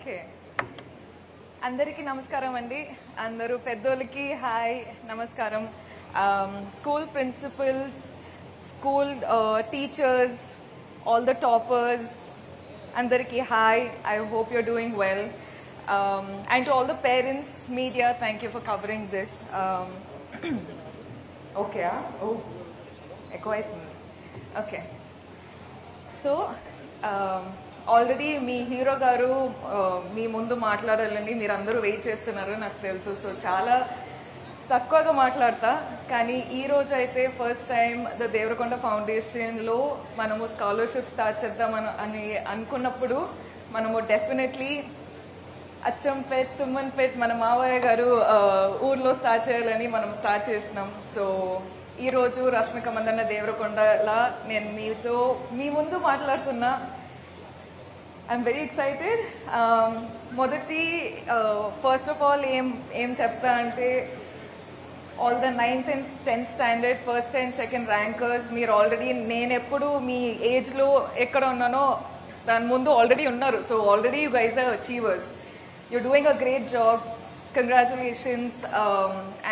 Okay, అందరికీ నమస్కారం అండి. అందరూ పెద్దోళ్ళకి హాయ్, నమస్కారం. School principals, school teachers, all the toppers, అందరికీ hi. I hope you're doing well. And to all the parents, media, thank you for covering this. Okay, oh, echo అవుతుంది. Okay. So already మీ hero గారు మీ ముందు మాట్లాడాలండి, మీరు అందరూ wait చేస్తున్నారు నాకు తెలుసు. So చాలా తక్కువగా మాట్లాడతా, కానీ ఈ రోజు అయితే ఫస్ట్ టైం ద దేవరకొండ ఫౌండేషన్లో మనము స్కాలర్షిప్ స్టార్ట్ చేద్దామని అనుకున్నప్పుడు మనము డెఫినెట్లీ అచ్చంపేట్, తుమ్మన్పేట్ మన మావయ్య గారు ఊర్లో స్టార్ట్ చేయాలని మనం స్టార్ట్ చేసినాం. సో ఈరోజు రష్మిక మందన్న దేవరకొండలా నేను మీ ముందు మాట్లాడుతున్నా. I'm very excited. మొదటి ఫస్ట్ ఆఫ్ ఆల్ ఏం చెప్తా అంటే, all the 9th and 10th standard first and second rankers, మీరు ఆల్రెడీ నేను ఎప్పుడు మీ ఏజ్లో ఎక్కడ ఉన్నానో దాని ముందు ఆల్రెడీ ఉన్నారు. So already you guys are achievers. You're doing a great job. Congratulations.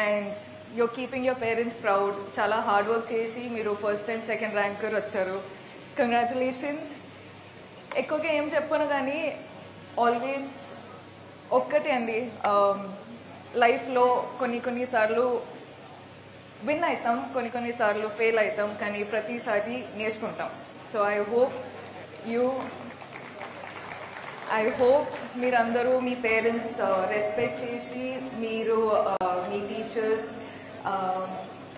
And you're keeping your parents proud. Chala hard work chesi meeru first and second ranker vacharu. Congratulations. Ekkoga em cheppanu gaani always okkate andi, life lo konni sarlu win aitam, konni sarlu fail aitam, కానీ ప్రతిసారి నేర్చుకుంటాం. So I hope మీరందరూ మీ parents respect చేసి మీరు మీ teachers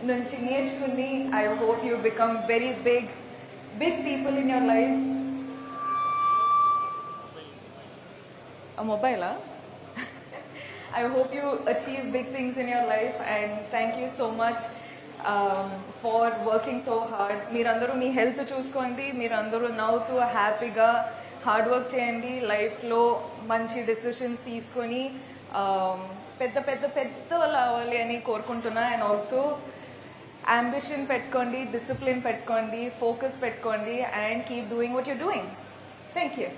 నుంచి నేర్చుకుని I hope you become very big people in your lifes. మొబైలా? I hope you achieve big things in your life, and thank you so much for working so hard. మీరందరూ మీ health చూసుకోండి, మీరందరూ నవ్వుతూ హ్యాపీగా హార్డ్ వర్క్ చేయండి, లైఫ్లో మంచి decisions తీసుకొని పెద్ద పెద్ద పెద్ద వాళ్ళు అవ్వాలి అని కోరుకుంటున్నా. అండ్ ఆల్సో అంబిషన్ పెట్టుకోండి, డిసిప్లిన్ పెట్టుకోండి, ఫోకస్ పెట్టుకోండి, and keep doing what you're doing. Thank you.